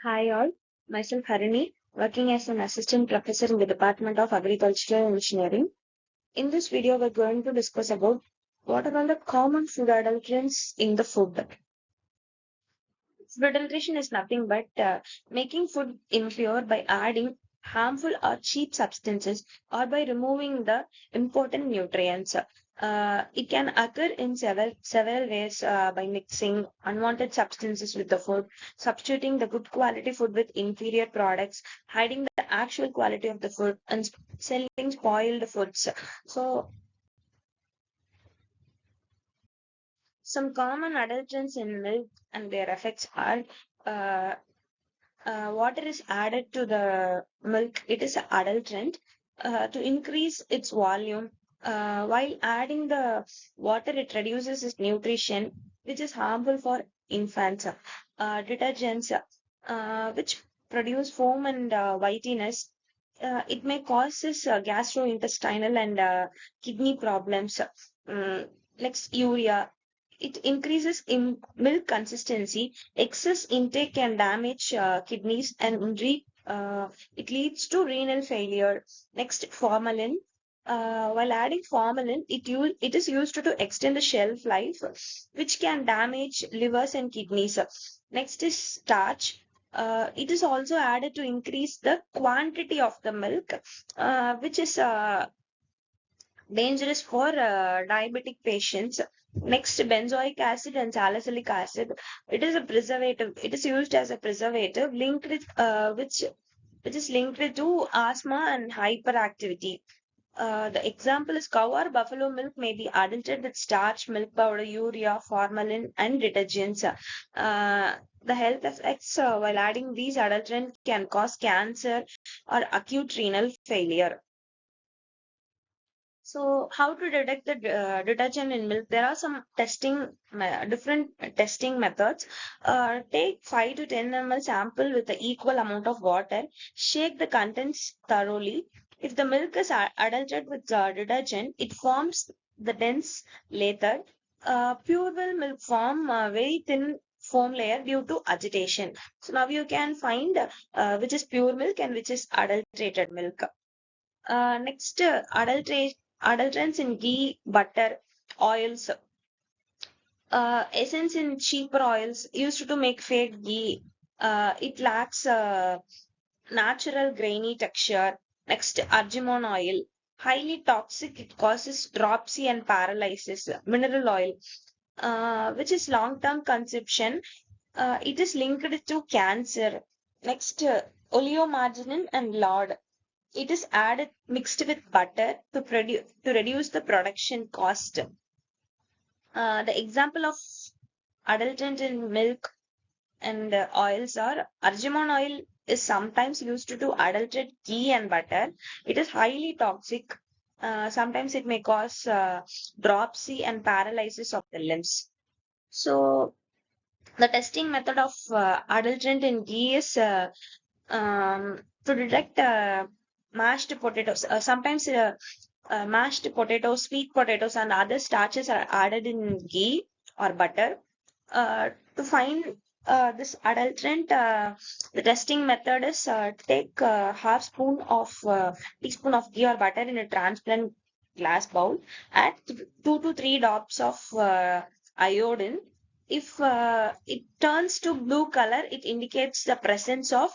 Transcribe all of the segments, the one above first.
Hi all, myself Harini, working as an assistant professor in the Department of Agricultural Engineering. In this video, we're going to discuss about what are all the common food adulterants in the food. Food adulteration is nothing but making food impure by adding harmful or cheap substances or by removing the important nutrients. It can occur in several ways by mixing unwanted substances with the food, substituting the good quality food with inferior products, hiding the actual quality of the food, and selling spoiled foods. So, some common adulterants in milk and their effects are uh, water is added to the milk. It is an adulterant to increase its volume. While adding the water, it reduces its nutrition, which is harmful for infants. Detergents, which produce foam and whitiness, it may causes gastrointestinal and kidney problems. Mm, like urea, it increases in milk consistency. Excess intake can damage kidneys and it leads to renal failure. Next, formalin. While adding formalin, it is used to extend the shelf life, which can damage livers and kidneys. Next is starch. It is also added to increase the quantity of the milk, which is dangerous for diabetic patients. Next, benzoic acid and salicylic acid. It is a preservative. It is used as a preservative linked with which is linked with to asthma and hyperactivity. The example is cow or buffalo milk may be adulterated with starch, milk powder, urea, formalin, and detergents. The health effects while adding these adulterants can cause cancer or acute renal failure. So, how to detect the detergent in milk? There are some different testing methods. Take 5 to 10 ml sample with the equal amount of water. Shake the contents thoroughly. If the milk is adulterated with detergent, it forms the dense layer. Pure will milk form very thin foam layer due to agitation. So now you can find which is pure milk and which is adulterated milk. Next, adulterants in ghee, butter, oils, essence in cheaper oils used to make fake ghee. It lacks natural grainy texture. Next, argemone oil, highly toxic. It causes dropsy and paralysis. Mineral oil, which is long-term consumption. It is linked to cancer. Next, oleomargarine and lard. It is added mixed with butter to reduce the production cost. The example of adulterant in milk and oils are argemone oil is sometimes used to adulterate ghee and butter. It is highly toxic. Sometimes it may cause dropsy and paralysis of the limbs. So the testing method of adulterant in ghee is to detect mashed potatoes. Sometimes mashed potatoes, sweet potatoes, and other starches are added in ghee or butter. To find this adulterant, the testing method is take half spoon of teaspoon of ghee or butter in a transparent glass bowl. Add 2 to 3 drops of iodine. If it turns to blue color, it indicates the presence of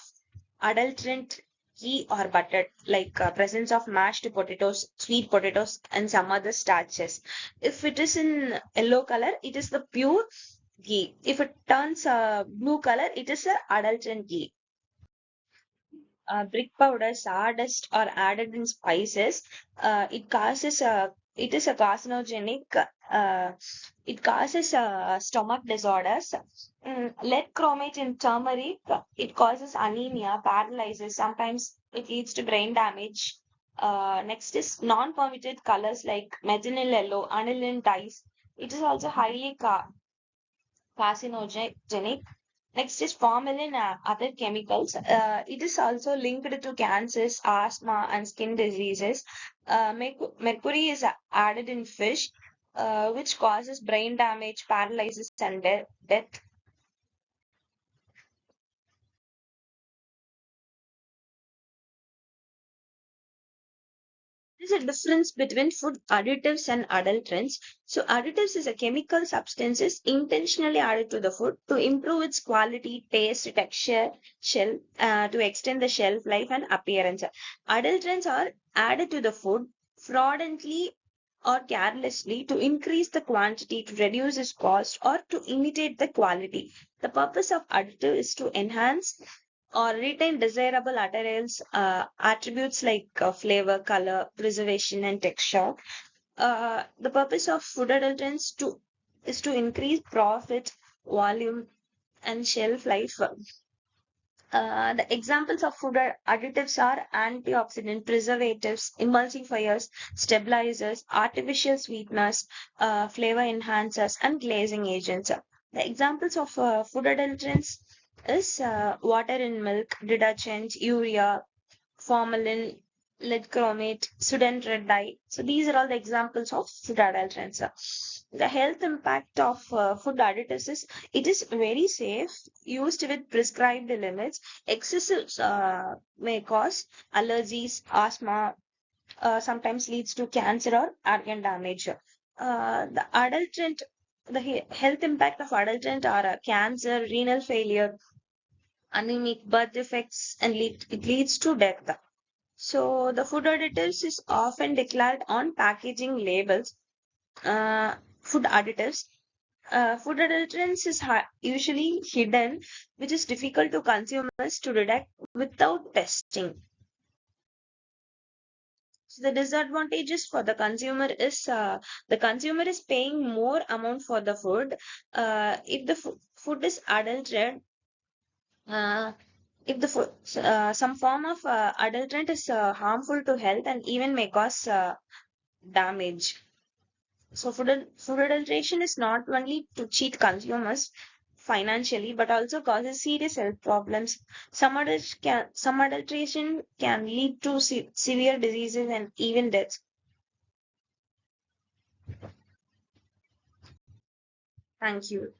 adulterant ghee or butter, like presence of mashed potatoes, sweet potatoes, and some other starches. If it is in yellow color, it is the pure ghee. If it turns blue color, it is a adulterant ghee. Brick powder, sawdust, or added in spices, it is a carcinogenic. Uh, it causes stomach disorders. Lead chromate in turmeric, it causes anemia, paralysis. Sometimes it leads to brain damage. Next is non-permitted colors like methynyl yellow, aniline dyes. It is also highly carcinogenic. Next is formalin and other chemicals. It is also linked to cancers, asthma, and skin diseases. Mercury is added in fish, which causes brain damage, paralysis, and death. is the difference between food additives and adulterants? So, additives is a chemical substances intentionally added to the food to improve its quality, taste, texture, to extend the shelf life and appearance. Adulterants are added to the food fraudulently or carelessly to increase the quantity, to reduce its cost, or to imitate the quality. The purpose of additive is to enhance or retain desirable attributes like flavor, color, preservation, and texture. The purpose of food adulterants is to increase profit, volume, and shelf life. The examples of additives are antioxidant, preservatives, emulsifiers, stabilizers, artificial sweeteners, flavor enhancers, and glazing agents. The examples of food adulterants is water in milk, detergent, urea, formalin, lead chromate, sodium red dye. So these are all the examples of food adulterants. The health impact of food additives is it is very safe, used with prescribed limits. Excessive may cause allergies, asthma, sometimes leads to cancer or organ damage. The health impact of adulterant are cancer, renal failure, anemic, birth defects, and it leads to death. So the food additives is often declared on packaging labels. Food additives. Food adulterants is usually hidden, which is difficult to consumers to detect without testing. So the disadvantages for the consumer is the consumer is paying more amount for the food. If the food is adulterated, uh, if the food, some form of adulterant is harmful to health and even may cause damage. So food adulteration is not only to cheat consumers financially, but also causes serious health problems. Some adulteration can lead to severe diseases and even deaths. Thank you.